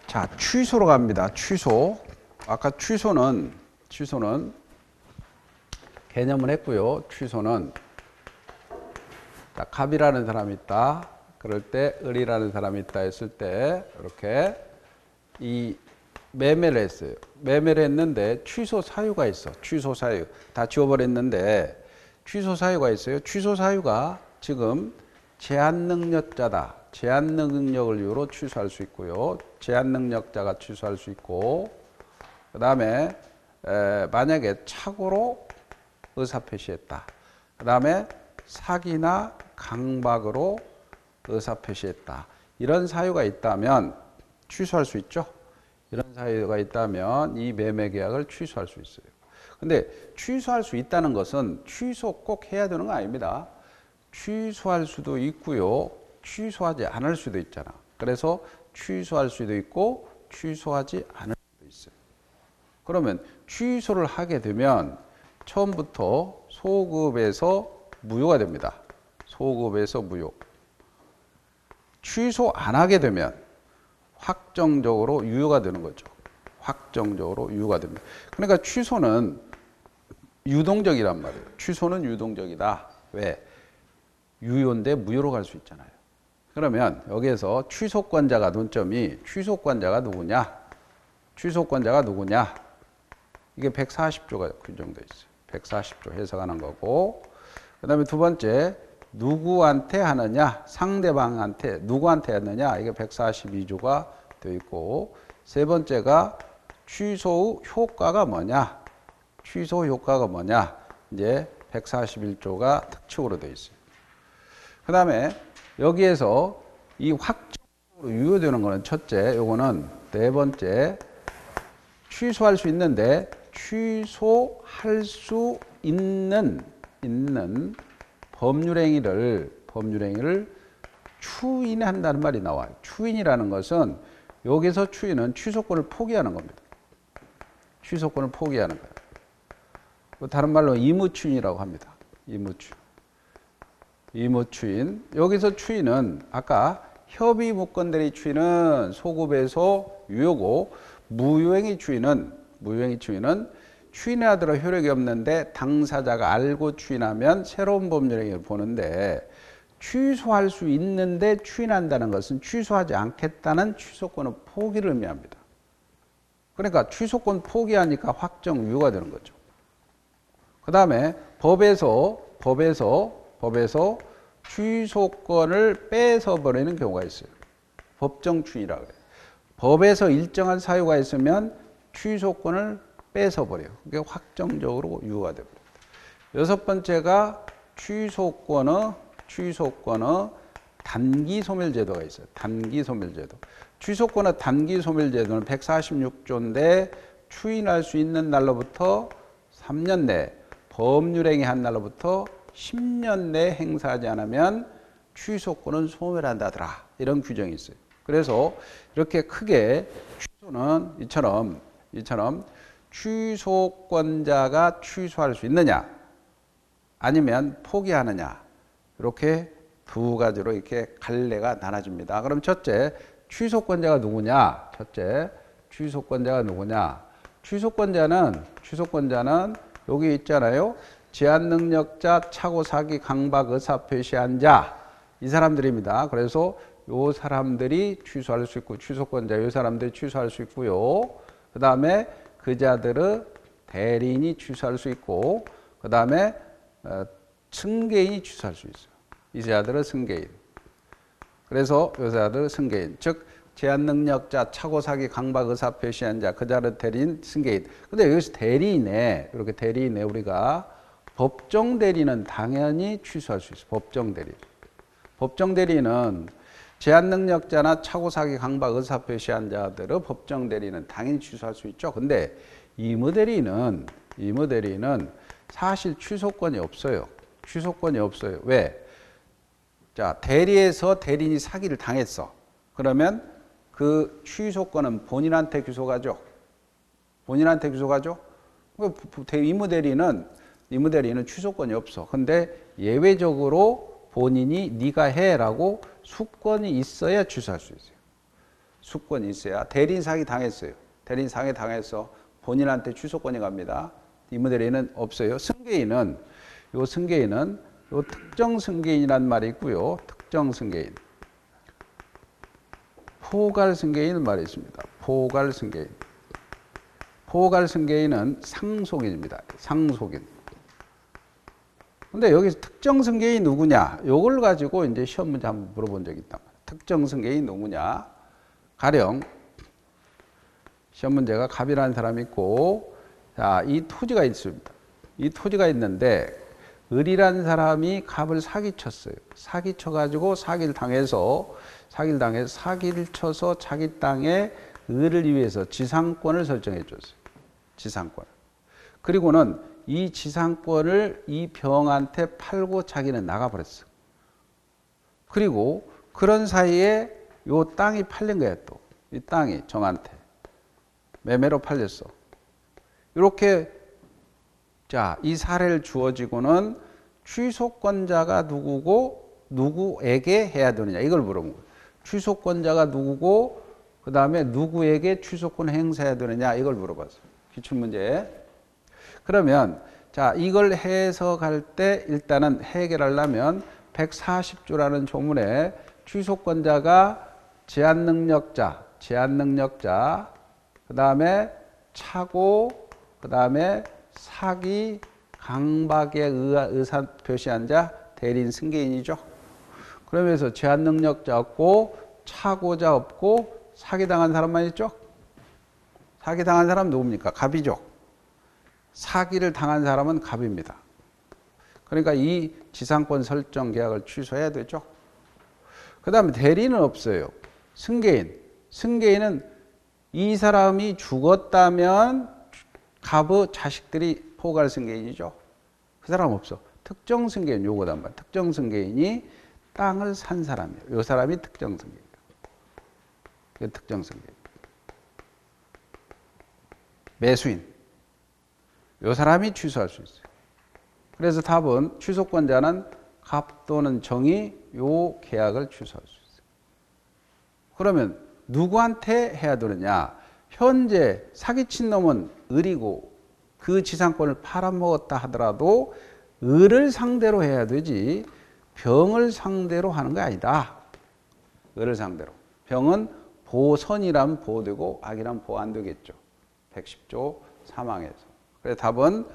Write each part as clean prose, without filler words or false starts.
자, 취소로 갑니다. 취소. 아까 취소는 개념을 했고요. 취소는 자, 갑이라는 사람이 있다. 그럴 때 을이라는 사람이 있다 했을 때 이렇게 이 매매를 했어요. 매매를 했는데 취소 사유가 있어. 취소 사유. 다 지워버렸는데 취소 사유가 있어요. 취소 사유가 지금 제한 능력자다. 제한 능력을 이유로 취소할 수 있고요. 제한 능력자가 취소할 수 있고, 그 다음에 만약에 착오로 의사표시했다. 그 다음에 사기나 강박으로 의사표시했다. 이런 사유가 있다면 취소할 수 있죠. 이런 사유가 있다면 이 매매 계약을 취소할 수 있어요. 근데 취소할 수 있다는 것은 취소 꼭 해야 되는 거 아닙니다. 취소할 수도 있고요. 취소하지 않을 수도 있잖아. 그래서 취소할 수도 있고 취소하지 않을 수도 있어요. 그러면 취소를 하게 되면 처음부터 소급에서 무효가 됩니다. 소급에서 무효. 취소 안 하게 되면 확정적으로 유효가 되는 거죠. 확정적으로 유효가 됩니다. 그러니까 취소는 유동적이란 말이에요. 취소는 유동적이다. 왜? 유효인데 무효로 갈 수 있잖아요. 그러면 여기에서 취소권자가 논점이 취소권자가 누구냐? 취소권자가 누구냐? 이게 140조가 규정되어 있어요. 140조 해석하는 거고, 그 다음에 두 번째 누구한테 하느냐? 상대방한테 누구한테 하느냐? 이게 142조가 되어 있고, 세 번째가 취소 후 효과가 뭐냐? 취소 효과가 뭐냐? 이제 141조가 특칙으로 되어 있어요. 그 다음에 여기에서 이 확정적으로 유효되는 거는 첫째, 요거는 네 번째, 취소할 수 있는데 취소할 수 있는 법률행위를 추인한다는 말이 나와요. 추인이라는 것은 여기서 추인은 취소권을 포기하는 겁니다. 취소권을 포기하는 거예요. 다른 말로 의무추인이라고 합니다. 의무추인. 여기서 추인은 아까 협의무권대리 추인은 소급에서 유효고, 무효행위 추인은 추인하더라도 효력이 없는데 당사자가 알고 추인하면 새로운 법률행위를 보는데, 취소할 수 있는데 추인한다는 것은 취소하지 않겠다는 취소권의 포기를 의미합니다. 그러니까 취소권 포기하니까 확정 유효가 되는 거죠. 그 다음에 법에서 취소권을 뺏어버리는 경우가 있어요. 법정 추인이라고 해요. 법에서 일정한 사유가 있으면 취소권을 뺏어버려요. 그게 확정적으로 유효가 됩니다. 여섯 번째가 취소권의 단기 소멸제도가 있어요. 단기 소멸제도. 취소권의 단기 소멸제도는 146조인데 추인할 수 있는 날로부터 3년 내, 법률행위 한 날로부터 10년 내에 행사하지 않으면 취소권은 소멸한다더라. 이런 규정이 있어요. 그래서 이렇게 크게 취소는 이처럼 취소권자가 취소할 수 있느냐 아니면 포기하느냐, 이렇게 두 가지로 이렇게 갈래가 나눠집니다. 그럼 첫째, 취소권자가 누구냐? 취소권자는 여기 있잖아요. 제한 능력자, 착오, 사기, 강박, 의사 표시한 자, 이 사람들입니다. 그래서 요 사람들이 취소할 수 있고, 취소권자 요 사람들이 취소할 수 있고요. 그 다음에 그 자들의 대리인이 취소할 수 있고, 그 다음에 승계인이 취소할 수 있어요. 이 자들은 승계인. 그래서 요 자들은 승계인. 즉 제한 능력자, 착오, 사기, 강박, 의사 표시한 자, 그 자를 대리인, 승계인. 근데 여기서 대리인에, 이렇게 대리인에 우리가 법정 대리는 당연히 취소할 수 있어요. 법정 대리는 제한 능력자나 착오, 사기, 강박, 의사 표시한 자들의 법정 대리는 당연히 취소할 수 있죠. 근데 의무 대리는 사실 취소권이 없어요. 왜? 자, 대리에서 대리인이 사기를 당했어. 그러면 그 취소권은 본인한테 기소가죠. 의무 대리인은 취소권이 없어. 근데 예외적으로 본인이 네가 해라고 수권이 있어야 취소할 수 있어요. 수권이 있어야 대리인 사기 당했어요. 대리인 사기 당해서 본인한테 취소권이 갑니다. 이 모델에는 없어요. 승계인은 요 특정 승계인이란 말이 있고요. 특정 승계인. 포괄 승계인 말이 있습니다. 포괄 승계인. 포괄 승계인은 상속인입니다. 상속인. 근데 여기서 특정 승계인이 누구냐? 요걸 가지고 이제 시험 문제 한번 물어본 적이 있단 말이에요. 특정 승계인이 누구냐? 가령 시험 문제가 갑이라는 사람이 있고, 자, 이 토지가 있습니다. 이 토지가 있는데 을이라는 사람이 갑을 사기쳤어요. 사기쳐가지고 사기를 쳐서 자기 땅에 을을 위해서 지상권을 설정해 줬어요. 지상권. 그리고는 이 지상권을 이 병한테 팔고 자기는 나가버렸어. 그리고 그런 사이에 요 땅이 팔린 거야 또. 이 땅이 정한테. 매매로 팔렸어. 이렇게 자, 이 사례를 주어지고는 취소권자가 누구고 누구에게 해야 되느냐 이걸 물어본 거예요. 취소권자가 누구고 그 다음에 누구에게 취소권 행사해야 되느냐 이걸 물어봤어요. 기출문제. 그러면 자, 이걸 해석할 때 일단은 해결하려면 140조라는 조문에 취소권자가 제한능력자, 그 다음에 차고, 그 다음에 사기, 강박에 의사 표시한 자, 대리인 승계인이죠. 그러면서 제한능력자 없고, 차고자 없고, 사기당한 사람만 있죠. 사기당한 사람 누굽니까? 갑이죠. 사기를 당한 사람은 갑입니다. 그러니까 이 지상권 설정 계약을 취소해야 되죠. 그 다음에 대리인은 없어요. 승계인은 이 사람이 죽었다면 갑의 자식들이 포괄 승계인이죠. 그 사람 없어. 특정 승계인 요거단 말이야. 특정 승계인이 땅을 산 사람이에요. 요 사람이 특정 승계인. 이게 특정 승계인. 매수인. 요 사람이 취소할 수 있어요. 그래서 답은 취소권자는 갑 또는 정이 요 계약을 취소할 수 있어요. 그러면 누구한테 해야 되느냐? 현재 사기친 놈은 을이고 그 지상권을 팔아먹었다 하더라도 을을 상대로 해야 되지 병을 상대로 하는 거 아니다. 을을 상대로. 병은 보선이라면 보호되고 악이라면 보호 안 되겠죠. 110조 사망에서. 그래서 답은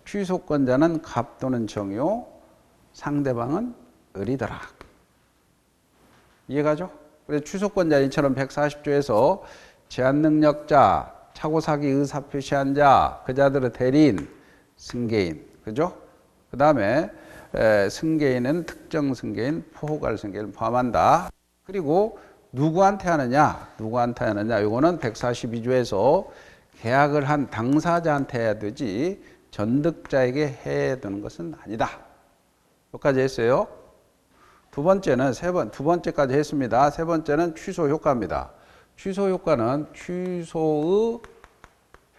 취소권자는 갑 또는 정이요. 상대방은 을이더라. 이해가죠? 그래서 취소권자 이처럼 140조에서 제한능력자, 차고사기 의사표시한 자, 그 자들의 대리인, 승계인. 그죠? 그 다음에 승계인은 특정 승계인, 포괄 승계인을 포함한다. 그리고 누구한테 하느냐? 요거는 142조에서 계약을 한 당사자한테 해야 되지 전득자에게 해야 되는 것은 아니다. 여기까지 했어요. 두 번째까지 했습니다. 세 번째는 취소 효과입니다. 취소 효과는 취소의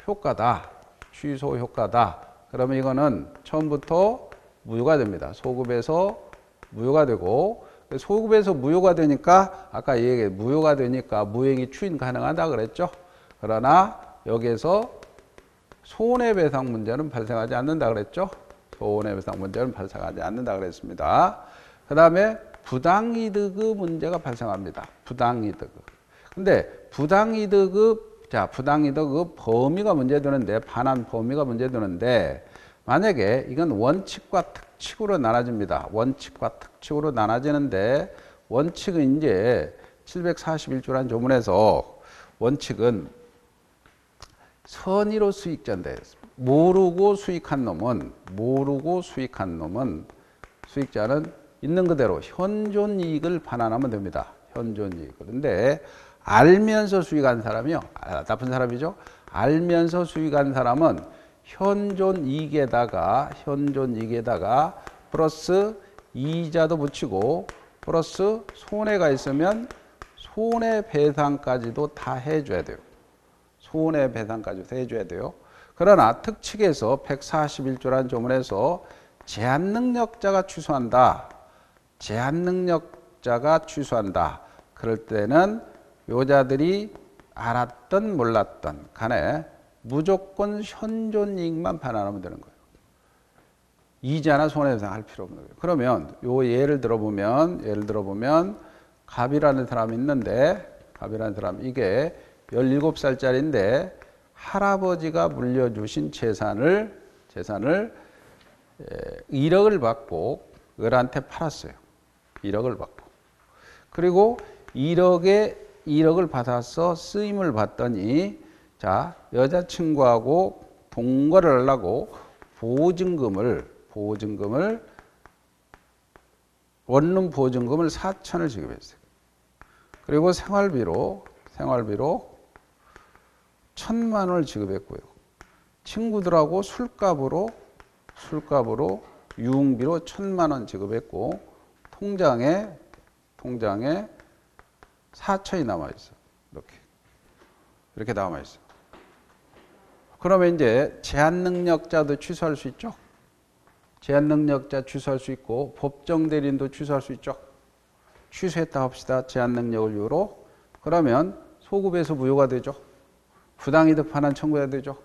효과다. 취소 효과다. 그러면 이거는 처음부터 무효가 됩니다. 소급에서 무효가 되고, 소급에서 무효가 되니까 아까 얘기해 무효가 되니까 무행이 추인 가능하다 그랬죠. 그러나 여기에서 손해배상 문제는 발생하지 않는다 그랬죠. 손해배상 문제는 발생하지 않는다 그랬습니다. 그 다음에 부당이득의 문제가 발생합니다. 부당이득. 근데 부당이득의 범위가 문제되는데, 반환 범위가 문제되는데, 만약에 이건 원칙과 특칙으로 나눠집니다. 원칙과 특칙으로 나눠지는데, 원칙은 이제 741조라는 조문에서 원칙은 선의로 수익자인데, 모르고 수익한 놈은 수익자는 있는 그대로 현존이익을 반환하면 됩니다. 현존이익. 그런데 알면서 수익한 사람이요. 나쁜 사람이죠. 알면서 수익한 사람은 현존이익에다가 플러스 이자도 붙이고 플러스 손해가 있으면 손해배상까지도 다 해줘야 돼요. 손해배상까지도 해줘야 돼요. 그러나 특칙에서 141조라는 조문에서 제한능력자가 취소한다. 그럴 때는 여자들이 알았던 몰랐던 간에 무조건 현존이익만 반환하면 되는 거예요. 이자나 손해배상 할 필요 없는 거예요. 그러면 요 예를 들어보면 갑이라는 사람이 있는데 갑이라는 사람 이게 17살짜리인데 할아버지가 물려주신 재산을 1억을 받고 을한테 팔았어요. 1억을 받고. 그리고 1억을 받아서 쓰임을 받더니 자, 여자친구하고 동거를 하려고 보증금을 원룸 보증금을 4천을 지급했어요. 그리고 생활비로 1,000만 원을 지급했고요. 친구들하고 술값으로 유흥비로 1,000만 원 지급했고 통장에 4천이 남아 있어. 이렇게 남아 있어. 그러면 이제 제한 능력자도 취소할 수 있죠. 제한 능력자 취소할 수 있고 법정 대리인도 취소할 수 있죠. 취소했다 합시다. 제한 능력을 이유로. 그러면 소급에서 무효가 되죠. 부당이득 반환 청구해야 되죠.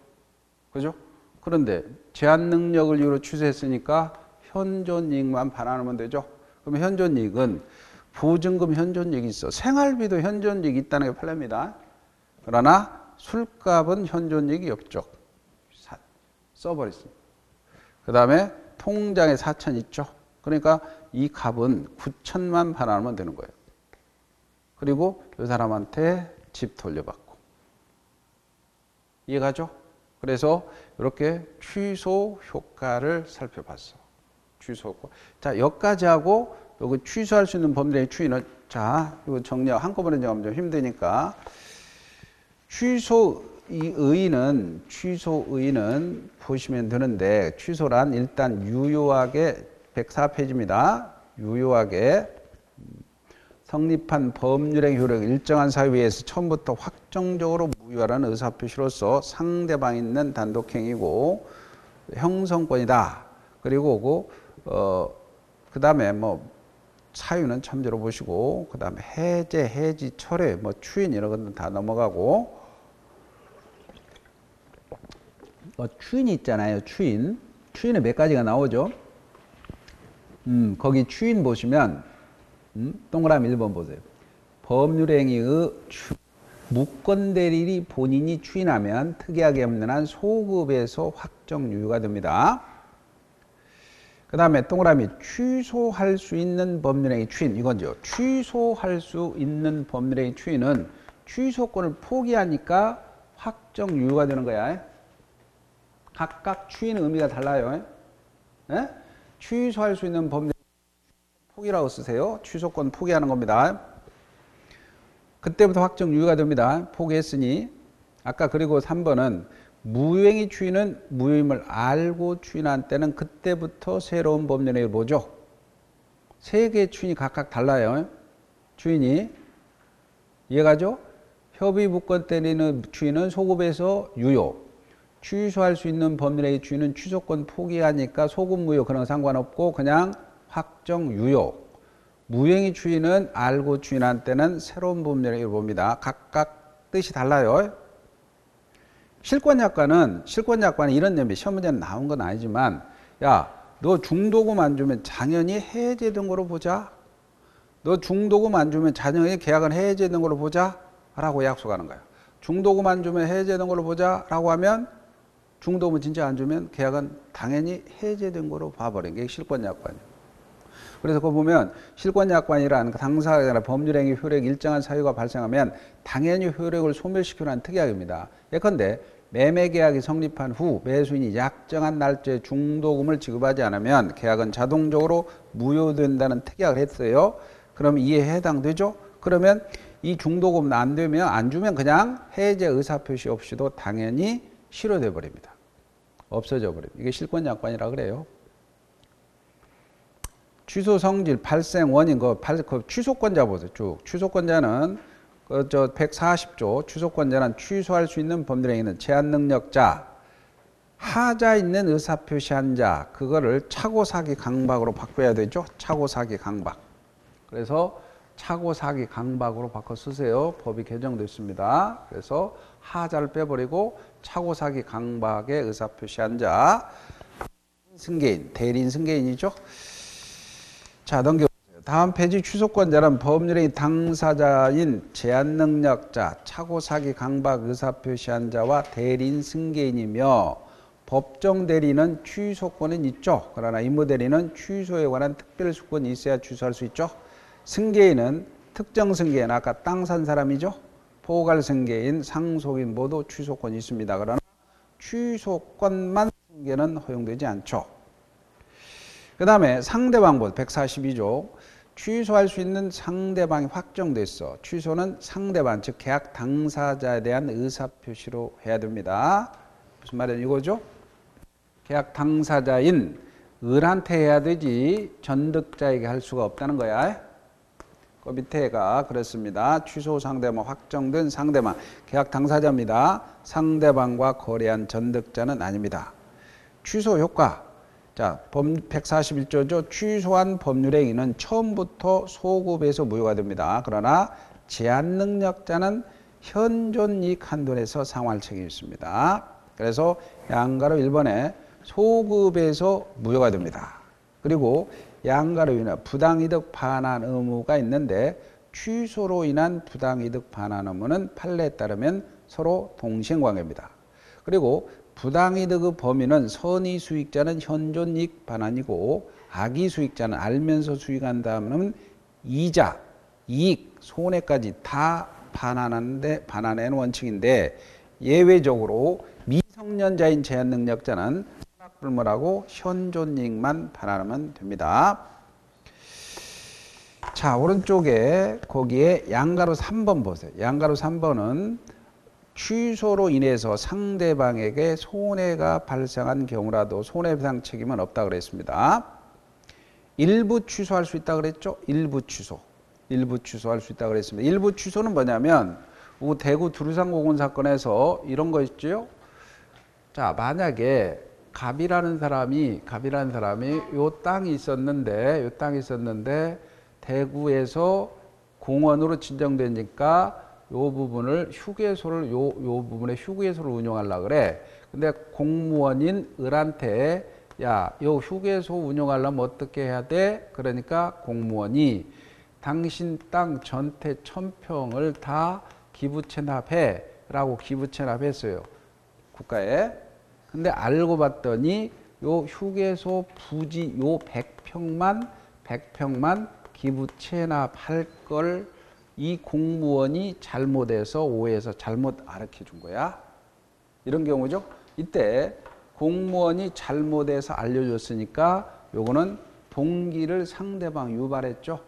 그죠? 그런데 제한 능력을 이유로 취소했으니까 현존이익만 반환하면 되죠. 그럼 현존이익은 보증금 현존이익이 있어. 생활비도 현존이익이 있다는 게 판례입니다. 그러나 술값은 현존이익이 없죠. 써버렸습니다. 그 다음에 통장에 4천 있죠. 그러니까 이 값은 9천만 반환하면 되는 거예요. 그리고 이 사람한테 집 돌려받고. 이해가죠? 그래서 이렇게 취소 효과를 살펴봤어. 취소 효과. 자, 여기까지 하고 여기 취소할 수 있는 범죄의 추이는 자, 이거 정리하고 한꺼번에 정하면 좀 힘드니까 취소의는 보시면 되는데 취소란 일단 유효하게 104페이지입니다. 유효하게 성립한 법률의 효력을 일정한 사유에서 처음부터 확정적으로 무효하라는 의사표시로서 상대방 있는 단독행위고 형성권이다. 그리고 그 다음에 뭐 사유는 참조로 보시고 그 다음에 해제, 해지, 철회, 뭐 추인 이런 것들 다 넘어가고 추인이 있잖아요. 추인은 몇 가지가 나오죠. 거기 추인 보시면 동그라미 1번 보세요. 법률행위의 무권대리인이 본인이 추인하면 특이하게 없는 한 소급에서 확정 유효가 됩니다. 그 다음에 동그라미 취소할 수 있는 법률행위 추인 이건죠. 취소할 수 있는 법률행위 추인은 취소권을 포기하니까 확정 유효가 되는 거야. 각각 추인 의미가 달라요. 예? 취소할 수 있는 법률 포기라고 쓰세요. 취소권 포기하는 겁니다. 그때부터 확정 유효가 됩니다. 포기했으니. 아까 그리고 3번은 무효행위 추인은 무효임을 알고 추인한 때는 그때부터 새로운 법률행위를 보죠. 세 개의 추인이 각각 달라요. 추인이. 이해가죠? 협의 무권 때리는 추인은 소급에서 유효. 취소할 수 있는 법률행위 추인은 취소권 포기하니까 소급 무효 그런 거 상관없고 그냥 확정 유효. 무효행위 추인은 알고 추인한 때는 새로운 법률행위를 봅니다. 각각 뜻이 달라요. 실권약관은 이런 내용이 시험 문제는 나온 건 아니지만 야, 너 중도금 안 주면 당연히 해제된 거로 보자. 너 중도금 안 주면 당연히 계약은 해제된 걸로 보자 라고 약속하는 거야. 중도금 안 주면 해제된 걸로 보자 라고 하면 중도금은 진짜 안 주면 계약은 당연히 해제된 거로 봐버린 게 실권약관이에요. 그래서 그거 보면 실권약관이라는 당사가 아니라 법률행위 효력 일정한 사유가 발생하면 당연히 효력을 소멸시키는 특약입니다. 예컨대 매매계약이 성립한 후 매수인이 약정한 날짜에 중도금을 지급하지 않으면 계약은 자동적으로 무효된다는 특약을 했어요. 그럼 이에 해당되죠? 그러면 이 중도금 안 되면 안 주면 그냥 해제 의사표시 없이도 당연히 실효돼 버립니다. 없어져 버립니다. 이게 실권약관이라 그래요. 취소 성질, 발생 원인, 그 취소권자 보세요. 쭉. 취소권자는 140조, 취소권자는 취소할 수 있는 법률행위는 제한 능력자, 하자 있는 의사표시한 자, 그거를 차고사기 강박으로 바꿔야 되죠. 차고사기 강박. 그래서 차고 사기 강박으로 바꿔 쓰세요. 법이 개정됐습니다. 그래서 하자를 빼버리고 차고 사기 강박의 의사표시한 자. 승계인, 대리인 승계인이죠. 자, 넘겨보세요. 다음 페이지 취소권자는 법률의 당사자인 제한능력자, 차고사기 강박 의사표시한 자와 대리인 승계인이며 법정 대리는 취소권은 있죠. 그러나 임무 대리는 취소에 관한 특별수권이 있어야 취소할 수 있죠. 승계인은 특정 승계인, 아까 땅 산 사람이죠. 포괄 승계인, 상속인 모두 취소권이 있습니다. 그러나 취소권만 승계는 허용되지 않죠. 그 다음에 상대방법 142조. 취소할 수 있는 상대방이 확정됐어. 취소는 상대방, 즉 계약 당사자에 대한 의사표시로 해야 됩니다. 무슨 말이냐 이거죠? 계약 당사자인 을한테 해야 되지 전득자에게 할 수가 없다는 거야. 그 밑에가 그렇습니다. 취소 상대방, 확정된 상대방, 계약 당사자입니다. 상대방과 거래한 전득자는 아닙니다. 취소 효과. 자, 141조죠. 취소한 법률행위는 처음부터 소급해서 무효가 됩니다. 그러나 제한능력자는 현존이익 한도에서 상환할 책임이 있습니다. 그래서 양가로 1번에 소급해서 무효가 됩니다. 그리고 양가로 인한 부당이득 반환 의무가 있는데 취소로 인한 부당이득 반환 의무는 판례에 따르면 서로 동시행관계입니다. 그리고 부당이득의 범위는 선의 수익자는 현존이익 반환이고 악의 수익자는 알면서 수익한다면 이자, 이익, 손해까지 다 반환하는 원칙인데 예외적으로 미성년자인 제한능력자는 불문하고 현존이익만 반환하면 됩니다. 자, 오른쪽에 거기에 양가로 3번 보세요. 양가로 3번은 취소로 인해서 상대방에게 손해가 발생한 경우라도 손해배상 책임은 없다고 그랬습니다. 일부 취소할 수 있다고 그랬죠? 일부 취소할 수 있다고 그랬습니다. 일부 취소는 뭐냐면 대구 두루상공원 사건에서 이런 거 있죠? 자, 만약에 갑이라는 사람이 요 땅이 있었는데 대구에서 공원으로 진정되니까 요 부분을 휴게소를 요 부분에 휴게소를 운영하려고 그래. 근데 공무원인 을한테 야, 요 휴게소 운영하려면 어떻게 해야 돼? 그러니까 공무원이 당신 땅 전체 1000평을 다 기부채납해 라고 기부채납했어요. 국가에. 근데 알고 봤더니 요 휴게소 부지 요 100평만 기부채납할 걸 이 공무원이 잘못해서 오해해서 잘못 알려 준 거야. 이런 경우죠. 이때 공무원이 잘못해서 알려줬으니까 요거는 동기를 상대방 유발했죠.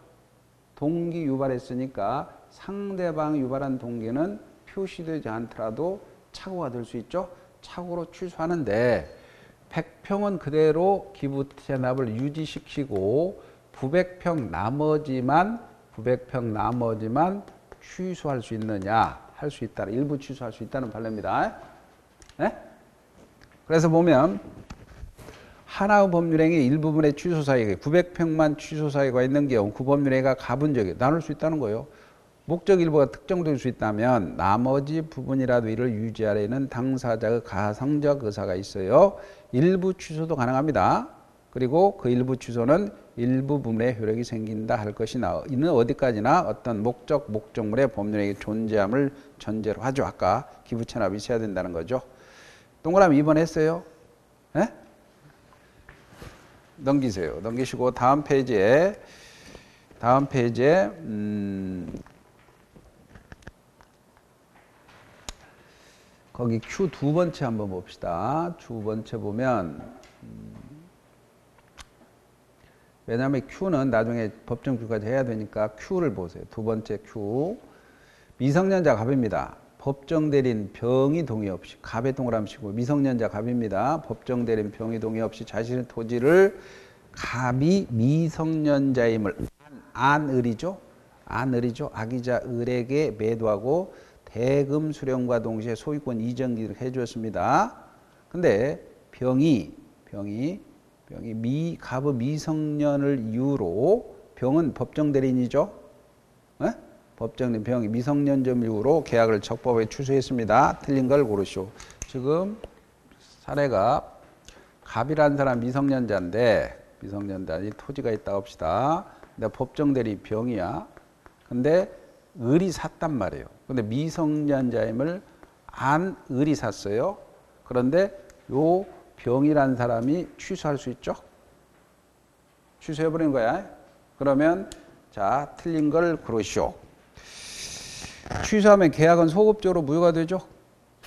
동기 유발했으니까 상대방 유발한 동기는 표시되지 않더라도 착오가 될 수 있죠. 착오로 취소하는데 100평은 그대로 기부채납을 유지시키고 900평 나머지만 취소할 수 있느냐? 할 수 있다. 일부 취소할 수 있다는 판례입니다. 네? 그래서 보면 하나의 법률행위 일부분의 취소 사유가 900평만 취소 사유가 있는 경우 그 법률행위가 가분적이 나눌 수 있다는 거예요. 목적 일부가 특정될 수 있다면 나머지 부분이라도 이를 유지하려는 당사자의 가성적 의사가 있어요. 일부 취소도 가능합니다. 그리고 그 일부 취소는 일부 부분에 효력이 생긴다 할 것이나 이는 어디까지나 어떤 목적물의 법률행위 존재함을 전제로 하죠. 아까 기부채납이 있어야 된다는 거죠. 동그라미 2번 했어요? 네? 넘기세요. 넘기시고 다음 페이지에 거기 Q 두 번째 한번 봅시다. 두 번째 보면 왜냐하면 Q는 나중에 법정 Q까지 해야 되니까 Q를 보세요. 두 번째 Q. 미성년자 갑입니다. 법정 대리인 병의 동의 없이 갑의 동그라미 치고 미성년자 갑입니다. 법정 대리인 병의 동의 없이 자신의 토지를 갑이 미성년자임을 안을이죠. 악의자 을에게 매도하고 대금 수령과 동시에 소유권 이전기를 해주었습니다. 근데 병이 갑의 미성년을 이유로 병은 법정 대리인이죠. 법정된 병이 미성년점 이후로 계약을 적법하게 취소했습니다. 틀린 걸 고르시오. 지금 사례가 갑이라는 사람 미성년자인데 미성년자니 토지가 있다고 합시다. 근데 법정대리 병이야. 근데 을이 샀단 말이에요. 근데 미성년자임을 안 을이 샀어요. 그런데 요 병이라는 사람이 취소할 수 있죠? 취소해버리는 거야. 그러면 자 틀린 걸 고르시오. 취소하면 계약은 소급적으로 무효가 되죠?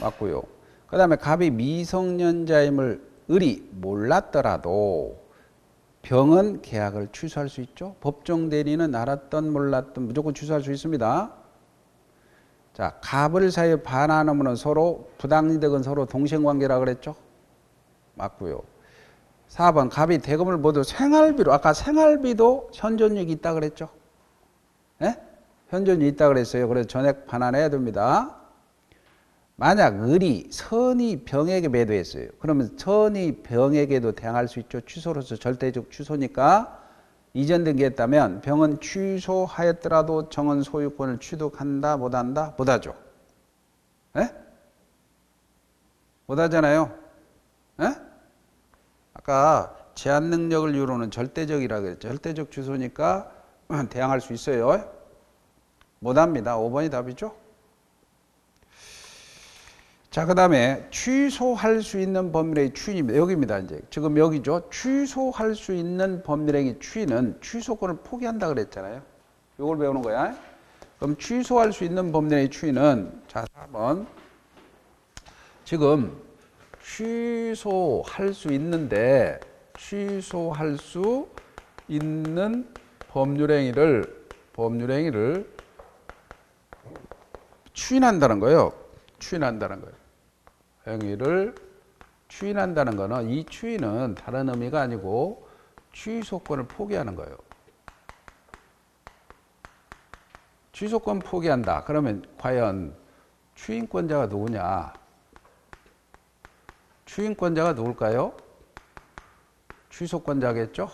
맞고요. 그 다음에 갑이 미성년자임을 을이 몰랐더라도 병은 계약을 취소할 수 있죠. 법정 대리는 알았던 몰랐던 무조건 취소할 수 있습니다. 자, 갑을 사이에 반환하면 서로 부당이득은 서로 동생관계라 그랬죠. 맞고요. 4번 갑이 대금을 모두 생활비로 아까 생활비도 현존이익이 있다 그랬죠. 예? 현존이 있다 그랬어요. 그래서 전액 반환해야 됩니다. 만약 을이 선이 병에게 매도했어요. 그러면 선이 병에게도 대항할 수 있죠. 취소로서 절대적 취소니까 이전 등기했다면 병은 취소하였더라도 정원 소유권을 취득한다 못한다? 못하죠. 예? 못하잖아요. 예? 아까 제한 능력을 이유로는 절대적이라고 그랬죠. 절대적 취소니까 대항할 수 있어요. 못합니다. 5번이 답이죠. 자, 그 다음에 취소할 수 있는 법률의 추인입니다. 여기입니다. 이제 지금 여기죠. 취소할 수 있는 법률의 추인은 취소권을 포기한다 그랬잖아요. 이걸 배우는 거야. 그럼 취소할 수 있는 법률의 추인은 자, 4번 지금 취소할 수 있는데 취소할 수 있는 법률행위를 추인한다는 거예요. 추인한다는 거예요. 행위를 추인한다는 거는 이 추인은 다른 의미가 아니고 취소권을 포기하는 거예요. 취소권 포기한다. 그러면 과연 추인권자가 누구냐? 추인권자가 누굴까요? 취소권자겠죠?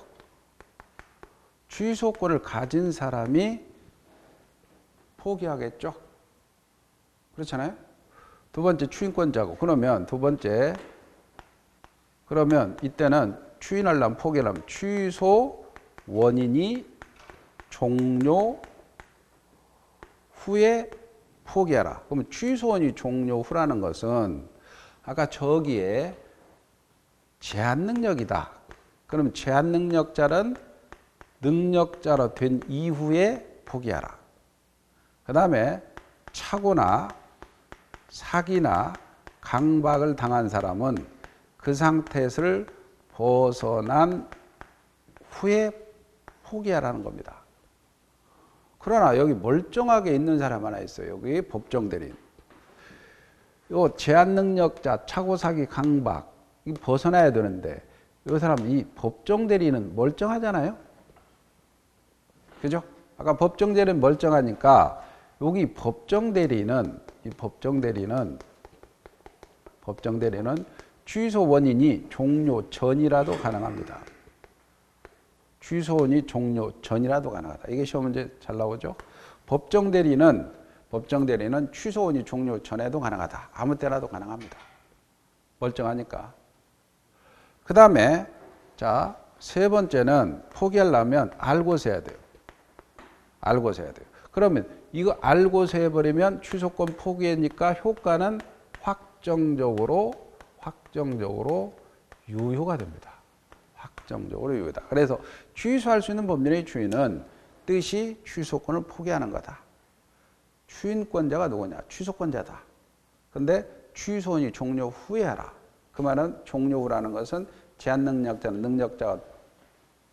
취소권을 가진 사람이 포기하겠죠? 그렇잖아요? 두 번째 추인권자고 그러면 두 번째 그러면 이때는 추인하려면 포기하려면 취소 원인이 종료 후에 포기하라. 그러면 취소 원인이 종료 후라는 것은 아까 저기에 제한 능력이다. 그러면 제한 능력자는 능력자로 된 이후에 포기하라. 그 다음에 착오나 사기나 강박을 당한 사람은 그 상태를 벗어난 후에 포기하라는 겁니다. 그러나 여기 멀쩡하게 있는 사람 하나 있어요. 여기 법정 대리인. 요 제한 능력자, 착오, 사기, 강박 이 벗어나야 되는데 이 사람 이 법정 대리인은 멀쩡하잖아요. 그죠? 아까 법정 대리는 멀쩡하니까 여기 법정 대리는 취소 원인이 종료 전이라도 가능합니다. 취소 원인이 종료 전이라도 가능하다. 이게 시험 문제 잘 나오죠? 법정 대리는 취소 원인이 종료 전에도 가능하다. 아무 때라도 가능합니다. 멀쩡하니까. 그 다음에 자, 세 번째는 포기하려면 알고서 해야 돼요. 알고서 해야 돼요. 그러면 이거 알고서 해버리면 취소권 포기하니까 효과는 확정적으로 유효가 됩니다. 확정적으로 유효다. 그래서 취소할 수 있는 법률의 추인은 뜻이 취소권을 포기하는 거다. 추인권자가 누구냐? 취소권자다. 근데 취소원이 종료 후에 하라. 그 말은 종료 후라는 것은 제한 능력자는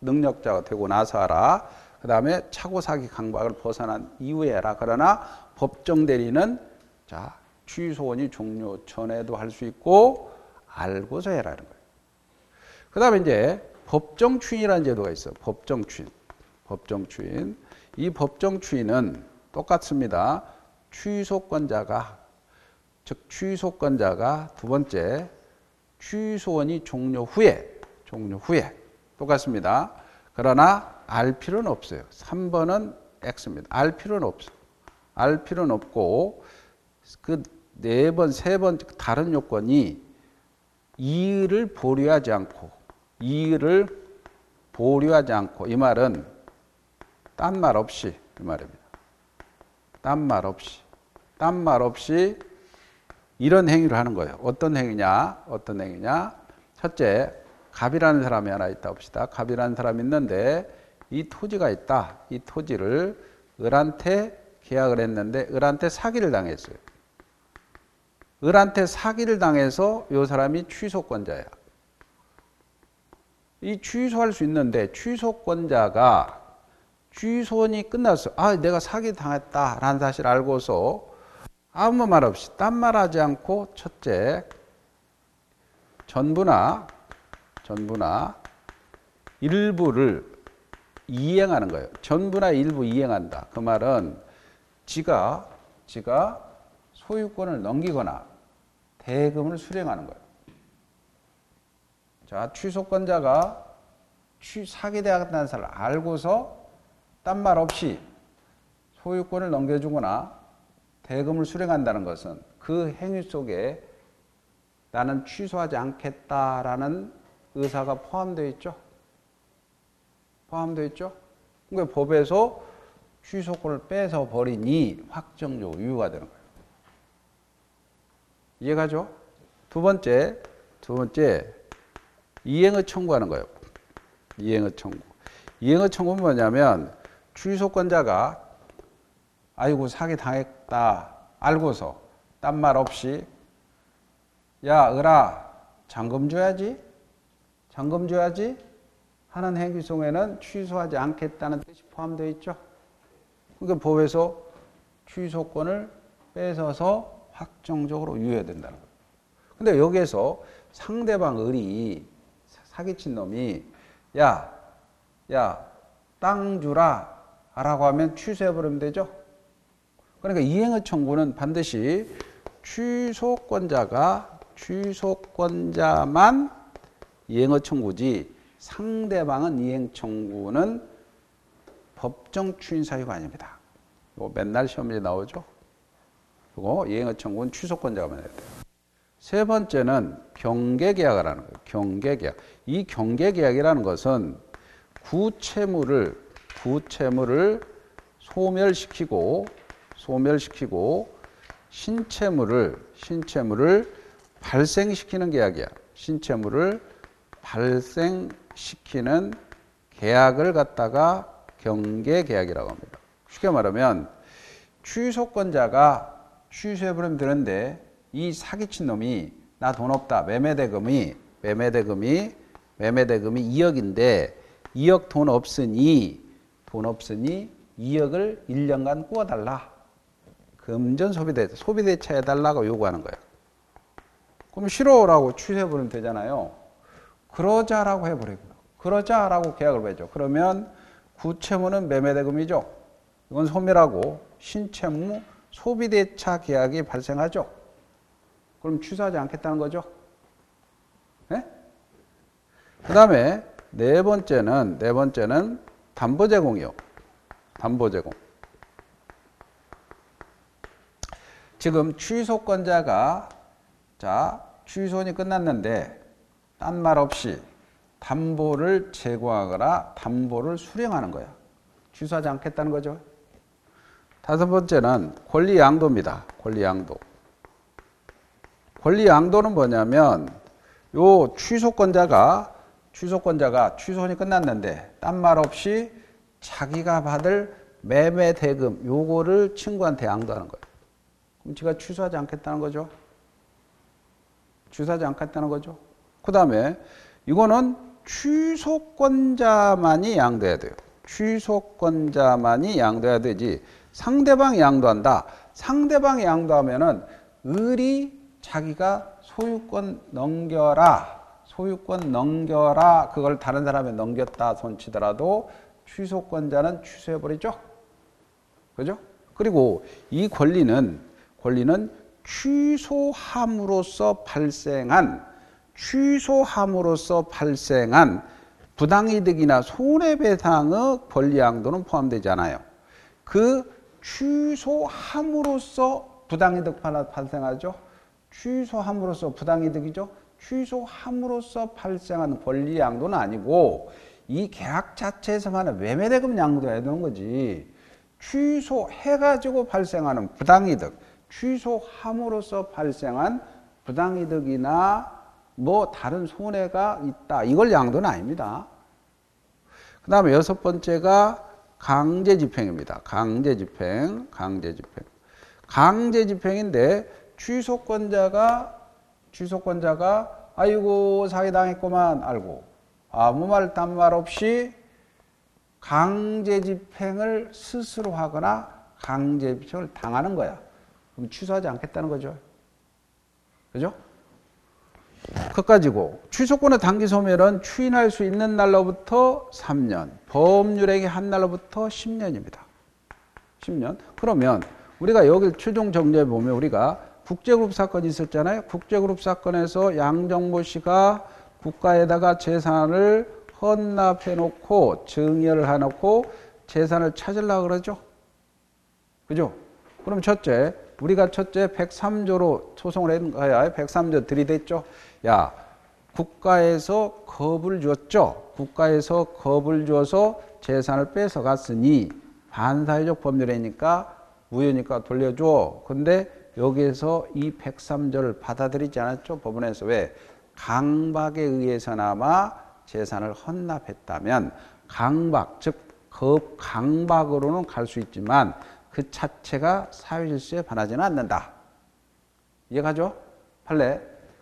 능력자가 되고 나서 하라. 그 다음에 착오, 사기, 강박을 벗어난 이후에 해라. 그러나 법정 대리는 자 취소원이 종료 전에도 할 수 있고 알고서 해라는 거예요. 그 다음에 이제 법정 추인이라는 제도가 있어요. 법정 추인. 이 법정 추인은 똑같습니다. 취소권자가 두 번째 취소원이 종료 후에 똑같습니다. 그러나 알 필요는 없어요. 3번은 X입니다. 알 필요는 없어요. 알 필요는 없고 그 4번, 3번 다른 요건이 이의를 보류하지 않고 이 말은 딴 말 없이 이 말입니다. 딴 말 없이 이런 행위를 하는 거예요. 어떤 행위냐? 첫째, 갑이라는 사람이 하나 있다 봅시다. 갑이라는 사람이 있는데 이 토지가 있다. 이 토지를 을한테 계약을 했는데 을한테 사기를 당했어요. 을한테 사기를 당해서 이 사람이 취소권자야. 이 취소할 수 있는데 취소권자가 취소원이 끝났어. 아, 내가 사기 당했다라는 사실을 알고서 아무 말 없이 딴 말하지 않고 첫째, 전부나 일부를 이행하는 거예요. 전부나 일부 이행한다. 그 말은 지가 소유권을 넘기거나 대금을 수령하는 거예요. 자, 취소권자가 사기당했다는 사실을 알고서 딴 말 없이 소유권을 넘겨주거나 대금을 수령한다는 것은 그 행위 속에 나는 취소하지 않겠다라는 의사가 포함되어 있죠. 그러니까 법에서 취소권을 뺏어 버리니 확정적 유효가 되는 거예요. 이해가죠? 두 번째 이행의 청구하는 거예요. 이행의 청구는 뭐냐면 취소권자가 아이고 사기 당했다 알고서 딴 말 없이 야 을아 잔금 줘야지 하는 행위 속에는 취소하지 않겠다는 뜻이 포함되어 있죠. 그러니까 법에서 취소권을 뺏어서 확정적으로 유효된다는 거예요. 근데 여기에서 상대방 을이 사기친 놈이 야 땅 주라 라고 하면 취소해버리면 되죠. 그러니까 이행의 청구는 반드시 취소권자만 이행의 청구지 상대방은 이행 청구는 법정 추인 사유가 아닙니다. 이거 맨날 시험에 나오죠. 그리고 이행의 청구는 취소권자만 해야 돼요. 세 번째는 경계계약을 하는 거예요. 경계계약. 이 경계계약이라는 것은 구채무를 소멸시키고 신채무를 발생시키는 계약이야. 신채무를 발생시키는 계약을 갖다가 경계계약이라고 합니다. 쉽게 말하면 취소권자가 취소해버리면 되는데 이 사기친 놈이 나 돈 없다. 매매대금이 2억인데 2억 돈 없으니 2억을 1년간 구워달라. 금전 소비대차 해달라고 요구하는 거예요. 그럼 싫어라고 취소해버리면 되잖아요. 그러자라고 해버리고요. 그러자라고 계약을 맺죠. 그러면 구채무는 매매대금이죠. 이건 소멸하고 신채무 소비대차 계약이 발생하죠. 그럼 취소하지 않겠다는 거죠. 네? 그 다음에 네 번째는 담보제공이요. 담보제공. 지금 취소권자가 취소원이 끝났는데 딴 말 없이 담보를 제공하거나 담보를 수령하는 거야. 취소하지 않겠다는 거죠. 다섯 번째는 권리양도입니다. 권리양도는 뭐냐면 요 취소권자가 취소원이 끝났는데 딴 말 없이 자기가 받을 매매 대금 요거를 친구한테 양도하는 거예요. 그럼 지가 취소하지 않겠다는 거죠. 그 다음에 이거는 취소권자만이 양도해야 돼요. 취소권자만이 양도해야 되지 상대방이 양도한다. 상대방이 양도하면은 을이 자기가 소유권 넘겨라 그걸 다른 사람에 넘겼다 손치더라도 취소권자는 취소해버리죠. 그죠? 그리고 이 권리는 취소함으로써 발생한 부당이득이나 손해배상의 권리양도는 포함되지 않아요. 그 취소함으로써 부당이득 발생하죠. 취소함으로써 부당이득이죠. 취소함으로써 발생하는 권리 양도는 아니고 이 계약 자체에서만 매매대금 양도해야 되는 거지. 취소해가지고 발생하는 부당이득, 취소함으로써 발생한 부당이득이나 뭐 다른 손해가 있다. 이걸 양도는 아닙니다. 그 다음에 여섯 번째가 강제집행입니다. 강제집행인데 취소권자가 아이고 사기당했구만 알고 아무 말 딴 말 없이 강제집행을 스스로 하거나 강제집행을 당하는 거야. 그럼 취소하지 않겠다는 거죠. 그죠? 그까지고 취소권의 단기 소멸은 추인할 수 있는 날로부터 3년, 법률행위 한 날로부터 10년입니다. 10년. 그러면 우리가 여기 최종 정리해 보면 우리가 국제그룹 사건이 있었잖아요. 국제그룹 사건에서 양정모 씨가 국가에다가 재산을 헌납해 놓고 증여를 해 놓고 재산을 찾으려고 그러죠. 그죠? 그럼 우리가 첫째 103조로 소송을 한 거야. 103조 들이댔죠. 야, 국가에서 겁을 줬죠. 국가에서 겁을 줘서 재산을 뺏어갔으니 반사회적 법률이니까 무효니까 돌려줘. 근데 여기에서 이 103조를 받아들이지 않았죠. 법원에서. 왜? 강박에 의해서나마 재산을 헌납했다면 강박, 즉 강박으로는 갈 수 있지만 그 자체가 사회질서에 반하지는 않는다. 이해가죠? 판례.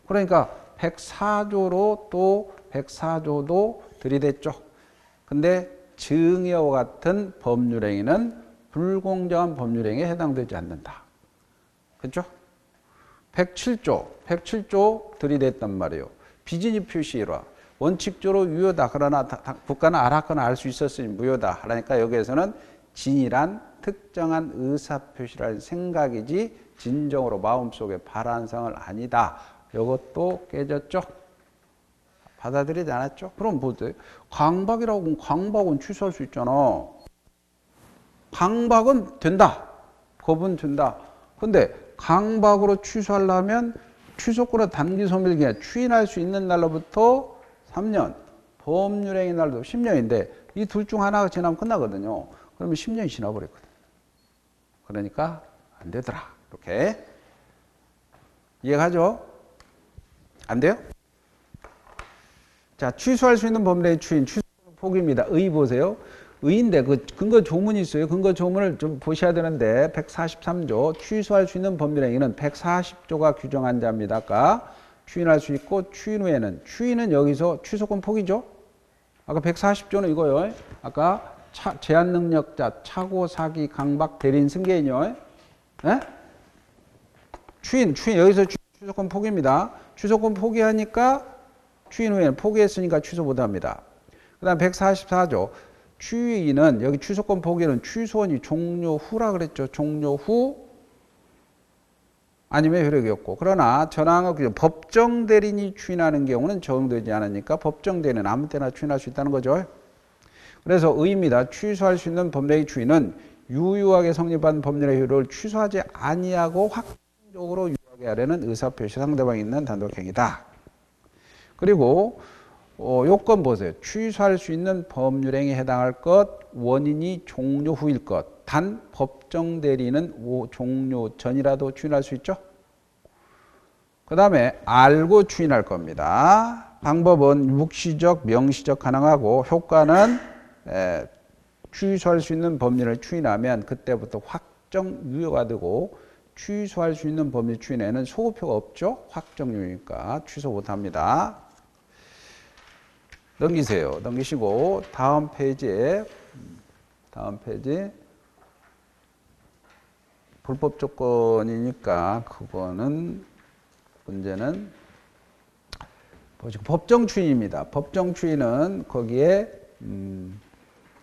그러니까 104조로 또 104조도 들이댔죠. 근데 증여와 같은 법률행위는 불공정한 법률행위에 해당되지 않는다. 그렇죠? 107조 들이댔단 말이에요. 비진입 표시 일화. 원칙적으로 유효다. 그러나 국가는 알았거나 알 수 있었으니 무효다. 그러니까 여기에서는 진이란 특정한 의사표시라는 생각이지 진정으로 마음속에 바라는 상을 아니다. 이것도 깨졌죠. 받아들이지 않았죠. 그럼 보세요. 강박이라고 하면 강박은 취소할 수 있잖아. 강박은 된다. 겁은 된다. 근데 강박으로 취소하려면 취소권의 단기 소멸 기간 추인할 수 있는 날로부터 3년, 법률행위 날도 10년인데 이 둘 중 하나가 지나면 끝나거든요. 그러면 10년이 지나버렸거든. 그러니까 안 되더라. 이렇게. 이해가죠? 안 돼요? 자, 취소할 수 있는 법률의 추인, 취소 포기입니다. 의 보세요. 의인데 그 근거 조문이 있어요. 근거 조문을 좀 보셔야 되는데 143조 취소할 수 있는 법률행위는 140조가 규정한 자입니다. 아까 추인할 수 있고 추인 후에는 추인은 여기서 취소권 포기죠. 아까 140조는 이거요. 아까 제한 능력자, 차고, 사기, 강박, 대리인, 승계인요. 예? 추인 여기서 취소권 포기입니다. 취소권 포기하니까 추인 후에는 포기했으니까 취소 못합니다. 그 다음 144조 추인은 여기 취소권 포기는 취소원이 종료 후라 그랬죠. 종료 후 아니면 효력이 없고. 그러나 전항은 법정 대리인이 추인하는 경우는 적용되지 않으니까 법정 대리인은 아무 때나 추인할 수 있다는 거죠. 그래서 의입니다. 취소할 수 있는 법률의 추인은 유효하게 성립한 법률의 효력을 취소하지 아니하고 확정적으로 유효하게 하려는 의사표시 상대방이 있는 단독행위다. 그리고 요건 보세요. 취소할 수 있는 법률행위에 해당할 것, 원인이 종료 후일 것. 단 법정 대리는 종료 전이라도 추인할 수 있죠. 그 다음에 알고 추인할 겁니다. 방법은 묵시적, 명시적 가능하고 효과는 취소할 수 있는 법률을 추인하면 그때부터 확정 유효가 되고 취소할 수 있는 법률 추인에는 소급표가 없죠. 확정 유효니까 취소 못합니다. 넘기세요. 넘기시고 다음 페이지 불법 조건이니까 그거는 문제는 법정 추인입니다. 법정 추인은 거기에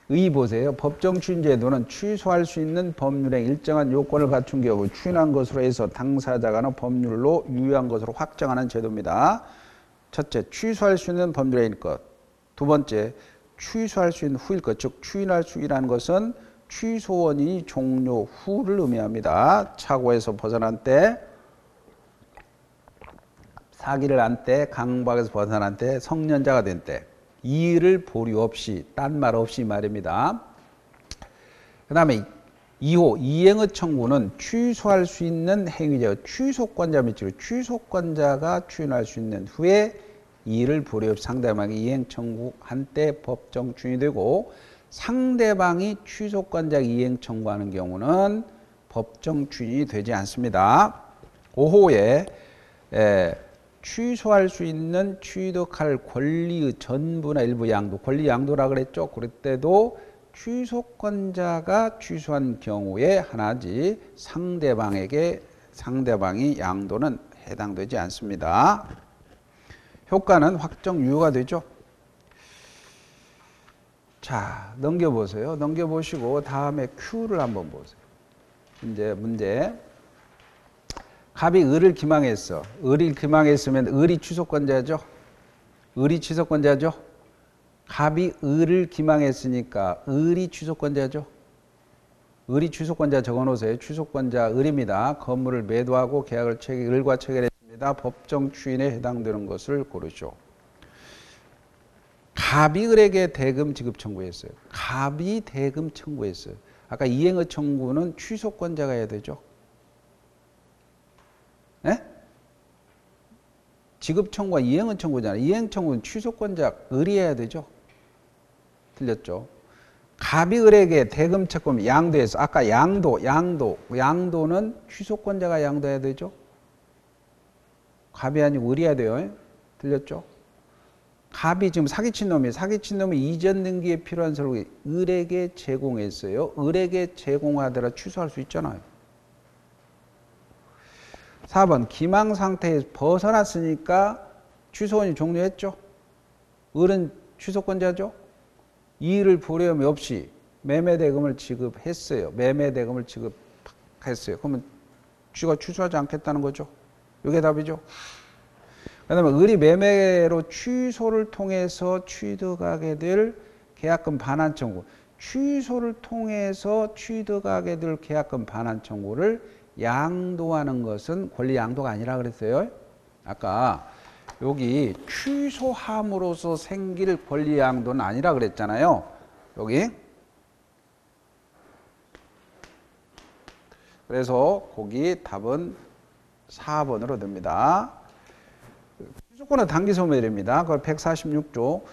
의 보세요. 법정 추인 제도는 취소할 수 있는 법률의 일정한 요건을 갖춘 경우 추인한 것으로 해서 당사자가 법률로 유효한 것으로 확정하는 제도입니다. 첫째, 취소할 수 있는 법률의 것. 두 번째, 취소할 수 있는 후일 것, 즉 추인할 수 있다는 것은 취소원이 종료 후를 의미합니다. 착오에서 벗어난 때, 사기를 한 때, 강박에서 벗어난 때, 성년자가 된 때, 이의를 보류 없이, 딴 말 없이 말입니다. 그 다음에 2호, 이행의 청구는 취소할 수 있는 행위죠. 취소권자 밑으로 취소권자가 추인할 수 있는 후에 이의를 보류 없이 상대방에게 이행 청구한 때 법정 추인이 되고, 상대방이 취소권자에게 이행 청구하는 경우는 법정 추인이 되지 않습니다. 5호에 취소할 수 있는 취득할 권리의 전부나 일부 양도, 권리 양도라 그랬죠. 그럴 때도 취소권자가 취소한 경우에 하나지 상대방이 양도는 해당되지 않습니다. 효과는 확정 유효가 되죠. 자, 넘겨보세요. 넘겨보시고 다음에 Q를 한번 보세요. 문제. 갑이 을을 기망했어. 을이 기망했으면 을이 취소권자죠. 을이 취소권자죠. 갑이 을을 기망했으니까 을이 취소권자죠. 을이 취소권자 적어놓으세요. 취소권자 을입니다. 건물을 매도하고 계약을 을과 체결했습니다. 법정 추인에 해당되는 것을 고르죠. 갑이 을에게 대금 지급 청구했어요. 갑이 대금 청구했어요. 아까 이행의 청구는 취소권자가 해야 되죠. 네? 지급 청구와 이행의 청구잖아요. 이행 청구는 취소권자 을이 해야 되죠. 틀렸죠. 갑이 을에게 대금 채권 양도해서 아까 양도는 취소권자가 양도해야 되죠. 갑이 아니고 을이 해야 돼요. 틀렸죠. 갑이 지금 사기친 놈이 이전 등기에 필요한 서류 을에게 제공했어요. 을에게 제공하더라 취소할 수 있잖아요. 4번 기망 상태에서 벗어났으니까 취소원이 종료했죠. 을은 취소권자죠. 이의를 보렴이 없이 매매대금을 지급했어요. 매매대금을 지급했어요. 그러면 쥐가 취소하지 않겠다는 거죠. 이게 답이죠. 그 다음에 을이 매매로 취소를 통해서 취득하게 될 계약금 반환 청구. 취소를 통해서 취득하게 될 계약금 반환 청구를 양도하는 것은 권리 양도가 아니라 그랬어요. 아까 여기 취소함으로써 생길 권리 양도는 아니라 그랬잖아요. 여기. 그래서 거기 답은 4번으로 됩니다. 취소권은 단기소멸입니다. 그걸 146조.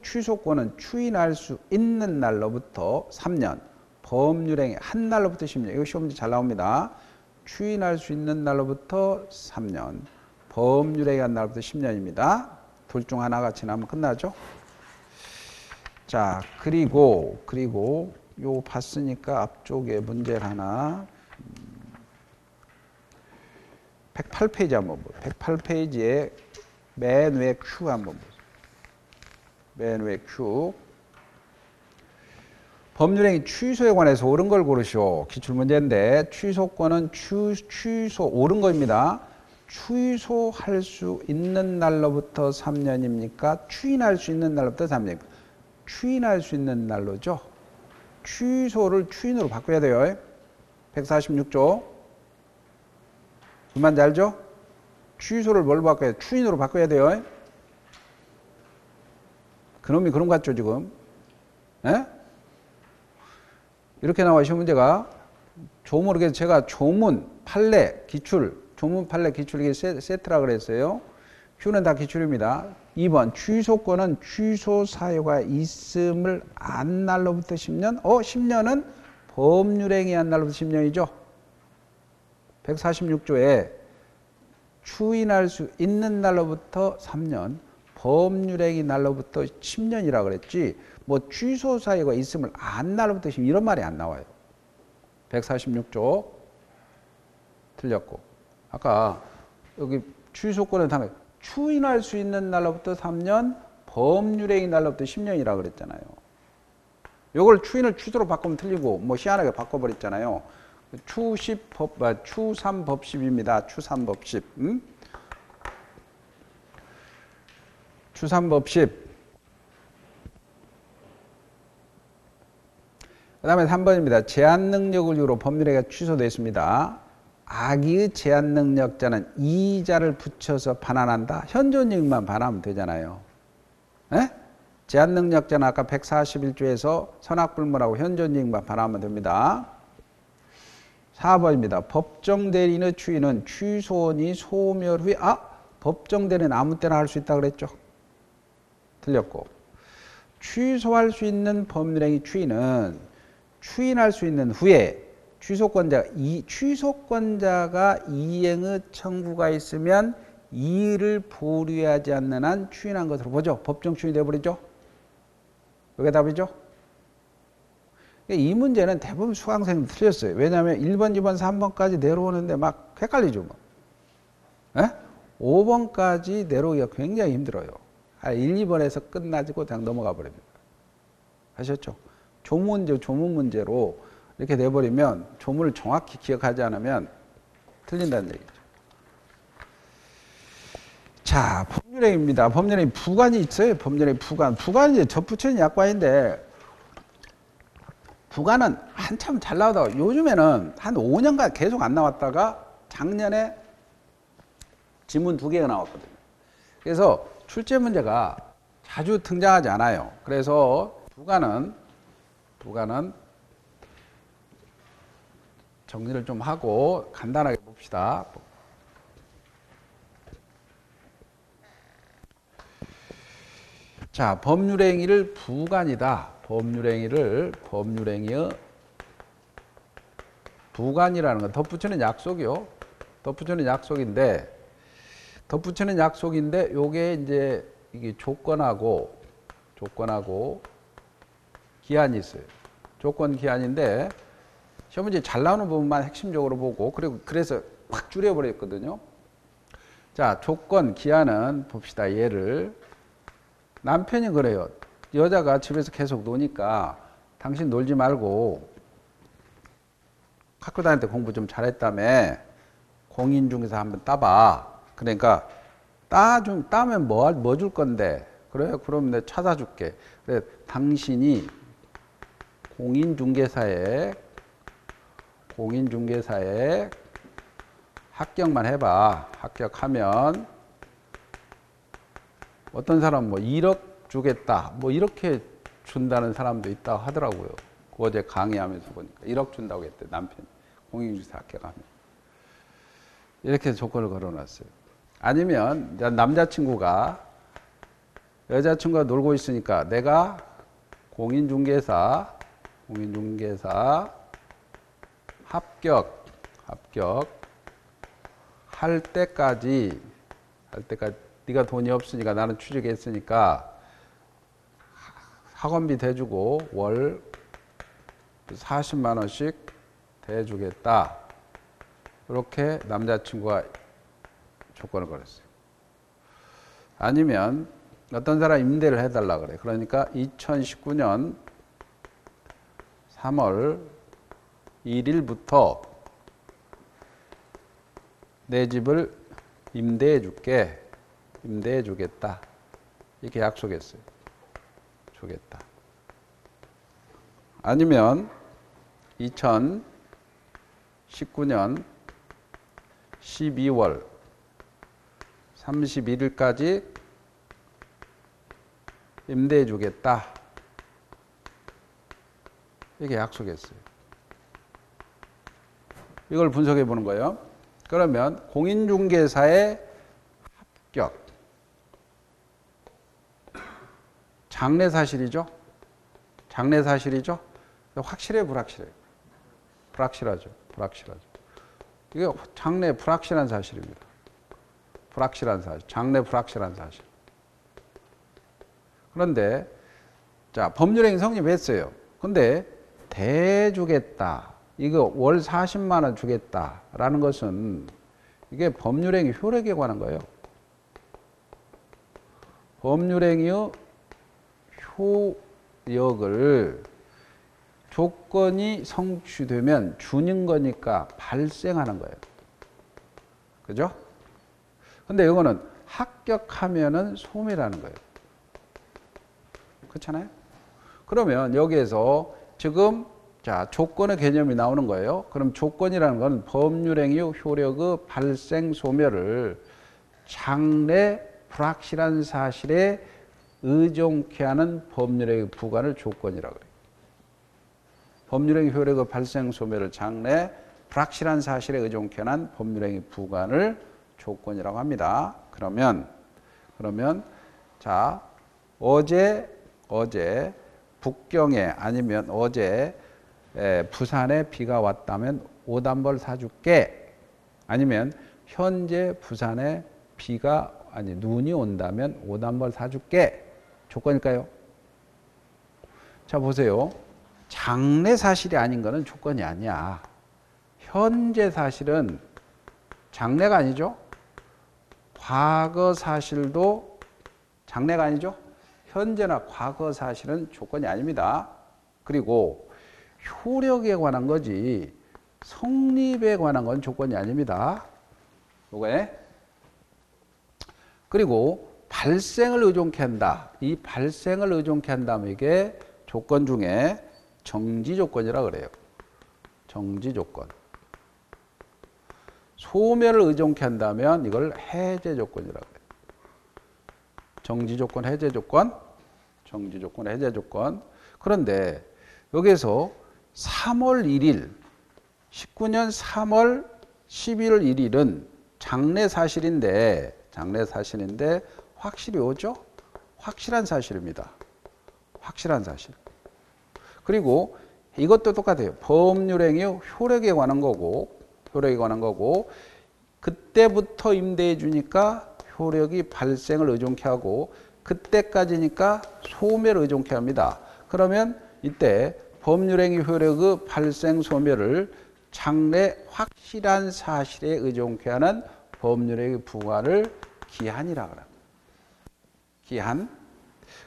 취소권은 추인할 수 있는 날로부터 3년, 법률행위 한 날로부터 10년. 이거 시험 문제 잘 나옵니다. 추인할 수 있는 날로부터 3년, 법률행위 한 날로부터 10년입니다. 둘 중 하나가 지나면 끝나죠. 자, 그리고 요 봤으니까 앞쪽에 문제를 하나 108페이지 한번 보세요. 108페이지에 맨 위에 Q 한번 보세요. 맨 위에 Q. 법률행위 취소에 관해서 옳은 걸 고르시오. 기출문제인데 취소권은 취소 옳은 거입니다. 취소할 수 있는 날로부터 3년입니까? 추인할 수 있는 날로부터 3년입니까? 추인할 수 있는 날로죠. 취소를 추인으로 바꿔야 돼요. 146조. 그만 알죠? 취소를 뭘로 바꿔야 돼요? 추인으로 바꿔야 돼요. 그놈이 그런 것 같죠, 지금? 예? 이렇게 나와 시험 문제가. 조문을 제가 조문, 판례, 기출, 조문, 판례, 기출 이게 세트라 그랬어요. Q는 다 기출입니다. 2번 취소권은 취소 사유가 있음을 안 날로부터 10년. 10년은 법률행위 한 날로부터 10년이죠. 146조에 추인할 수 있는 날로부터 3년, 법률행위 날로부터 10년이라 그랬지. 뭐 취소 사유가 있음을 안 날로부터 10년 이런 말이 안 나와요. 146조 틀렸고. 아까 여기 취소권은 다음에 추인할 수 있는 날로부터 3년, 법률행위 날로부터 10년이라 그랬잖아요. 요걸 추인을 취소로 바꾸면 틀리고 뭐 희한하게 바꿔버렸잖아요. 추삼법십입니다. 추삼법십. 추삼법십. 그 다음에 3번입니다. 제한 능력을 이유로 법률행위가 취소됐습니다. 악의의 제한 능력자는 이자를 붙여서 반환한다. 현존이익만 반환하면 되잖아요. 에? 제한 능력자는 아까 141조에서 선악불문하고 현존이익만 반환하면 됩니다. 4번입니다. 법정 대리인의 추인은 취소원이 소멸 후에 법정 대리는 아무 때나 할 수 있다고 그랬죠. 틀렸고 취소할 수 있는 법률행위 추인은 추인할 수 있는 후에 취소권자가 이행의 청구가 있으면 이의를 보류하지 않는 한 추인한 것으로 보죠. 법정 추인이 되어버리죠. 이게 답이죠. 이 문제는 대부분 수강생은 틀렸어요. 왜냐하면 1번, 2번, 3번까지 내려오는데 막 헷갈리죠. 뭐. 5번까지 내려오기가 굉장히 힘들어요. 1, 2번에서 끝나지고 그냥 넘어가 버립니다. 아셨죠? 조문 문제로 이렇게 돼버리면 조문을 정확히 기억하지 않으면 틀린다는 얘기죠. 자, 법률행위입니다. 법률행위 부관이 있어요. 법률행위 부관. 부관이 이제 접붙이는 약관인데 부관은 한참 잘 나오다가 요즘에는 한 5년간 계속 안 나왔다가 작년에 지문 2개가 나왔거든요. 그래서 출제 문제가 자주 등장하지 않아요. 그래서 부관은 정리를 좀 하고 간단하게 봅시다. 자, 법률행위를 부관이다. 법률행위의 부관이라는 건 덧붙이는 약속이요. 덧붙이는 약속인데 요게 이제 이게 조건하고 기한이 있어요. 조건 기한인데 시험 문제 잘 나오는 부분만 핵심적으로 보고 그래서 확 줄여버렸거든요. 자, 조건 기한은 봅시다. 예를 남편이 그래요. 여자가 집에서 계속 노니까 당신 놀지 말고 학교 다닐 때 공부 좀 잘했다며 공인중개사 한번 따봐. 그러니까 따면 뭐 줄 건데? 그래? 그럼 내가 찾아 줄게. 그래, 당신이 공인중개사에 합격만 해봐. 합격하면 어떤 사람은 뭐 1억 주겠다. 뭐 이렇게 준다는 사람도 있다고 하더라고요. 어제 강의하면서 보니까 1억 준다고 했대. 남편이 공인중개사 합격하면. 이렇게 조건을 걸어놨어요. 아니면 여자친구가 놀고 있으니까 내가 공인중개사 합격 할 때까지 네가 돈이 없으니까 나는 취직했으니까 학원비 대주고 월 40만 원씩 대주겠다. 이렇게 남자친구가 조건을 걸었어요. 아니면 어떤 사람 임대를 해달라 그래. 그러니까 2019년 3월 1일부터 내 집을 임대해 주겠다. 이렇게 약속했어요. 주겠다. 아니면 2019년 12월 31일까지 임대해 주겠다. 이렇게 약속했어요. 이걸 분석해 보는 거예요. 그러면 공인중개사의 합격. 장래사실이죠? 확실해요, 불확실해요? 불확실하죠. 이게 장래 불확실한 사실입니다. 장래 불확실한 사실. 그런데 자, 법률행위 성립했어요. 근데 대주겠다. 이거 월 40만 원 주겠다라는 것은 이게 법률행위 효력에 관한 거예요. 법률행위의 효력을 조건이 성취되면 주는 거니까 발생하는 거예요. 그죠? 근데 이거는 합격하면은 소멸하는 거예요. 그렇잖아요? 그러면 여기에서 지금 자, 조건의 개념이 나오는 거예요. 그럼 조건이라는 건 법률행 이후 효력의 발생 소멸을 장래 불확실한 사실에 의존케 하는 법률행위 부관을 조건이라고 그래요. 법률행위 효력의 발생 소멸을 장래 불확실한 사실에 의존케 하는 법률행위 부관을 조건이라고 합니다. 그러면 자, 어제 북경에 아니면 어제 부산에 비가 왔다면 옷 한 벌 사줄게. 아니면 현재 부산에 눈이 온다면 옷 한 벌 사줄게. 조건일까요? 자, 보세요. 장래 사실이 아닌 거는 조건이 아니야. 현재 사실은 장래가 아니죠. 과거 사실도 장래가 아니죠. 현재나 과거 사실은 조건이 아닙니다. 그리고 효력에 관한 거지 성립에 관한 건 조건이 아닙니다. 요거에. 그리고 발생을 의존케 한다. 이 발생을 의존케 한다면 이게 조건 중에 정지 조건이라 그래요. 정지 조건. 소멸을 의존케 한다면 이걸 해제 조건이라고 해요. 정지 조건, 해제 조건, 정지 조건, 해제 조건. 그런데 여기에서 3월 1일, 19년 3월 11월 1일은 장래 사실인데 확실히 오죠? 확실한 사실입니다. 확실한 사실. 그리고 이것도 똑같아요. 법률행위 효력에 관한 거고 그때부터 임대해 주니까 효력이 발생을 의존케 하고 그때까지니까 소멸을 의존케 합니다. 그러면 이때 법률행위 효력의 발생 소멸을 장래 확실한 사실에 의존케 하는 법률행위 부관을 기한이라고 합니다. 기한.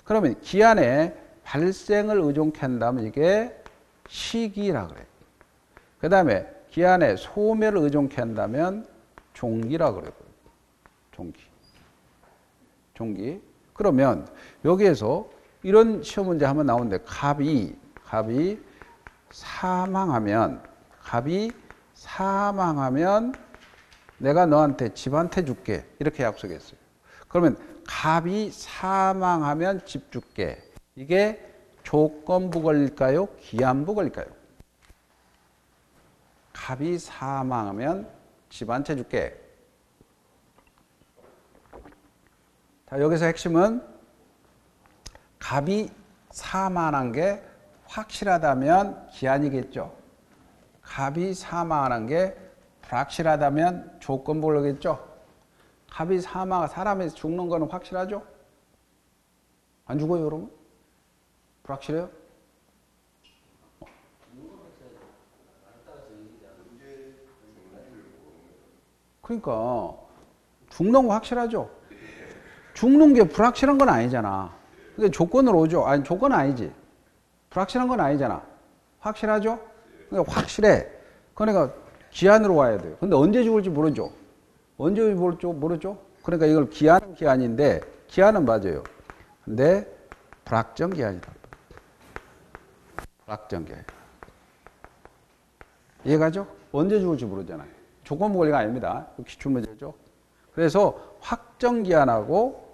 그러면 기한에 발생을 의존케 한다면 이게 시기라고 그래요. 그 다음에 기한에 소멸을 의존케 한다면 종기라고 그래요. 종기. 그러면 여기에서 이런 시험 문제 한번 나오는데 갑이 사망하면 내가 너한테 집 한 채 줄게. 이렇게 약속했어요. 그러면 갑이 사망하면 집 줄게. 이게 조건부 걸릴까요? 기한부 걸릴까요? 갑이 사망하면 집 한 채 줄게. 자, 여기서 핵심은 갑이 사망한 게 확실하다면 기한이겠죠. 갑이 사망하는 게 불확실하다면 조건부 걸리겠죠. 갑이 사람이 죽는 거는 확실하죠? 안 죽어요, 여러분? 불확실해요? 그러니까 죽는 거 확실하죠? 죽는 게 불확실한 건 아니잖아. 근데 조건으로 오죠. 아니, 조건은 아니지. 불확실한 건 아니잖아. 확실하죠? 그러니까 확실해. 그러니까 기한으로 와야 돼요. 근데 언제 죽을지 모르죠. 언제 죽을지 모르죠. 그러니까 이걸 기한인데 기한은 맞아요. 근데 불확정 기한이다. 불확정 기한. 이해가죠? 언제 죽을지 모르잖아요. 조건부 권리가 아닙니다. 기출문제죠. 그래서 확정기한하고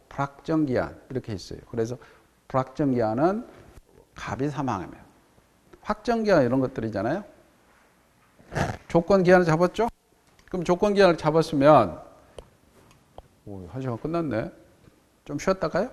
불확정기한 이렇게 있어요. 그래서 불확정기한은 갑이 사망하면, 확정기한 이런 것들이잖아요. 조건기한을 잡았죠? 그럼 조건기한을 잡았으면 1시간 끝났네. 좀 쉬었다 가요?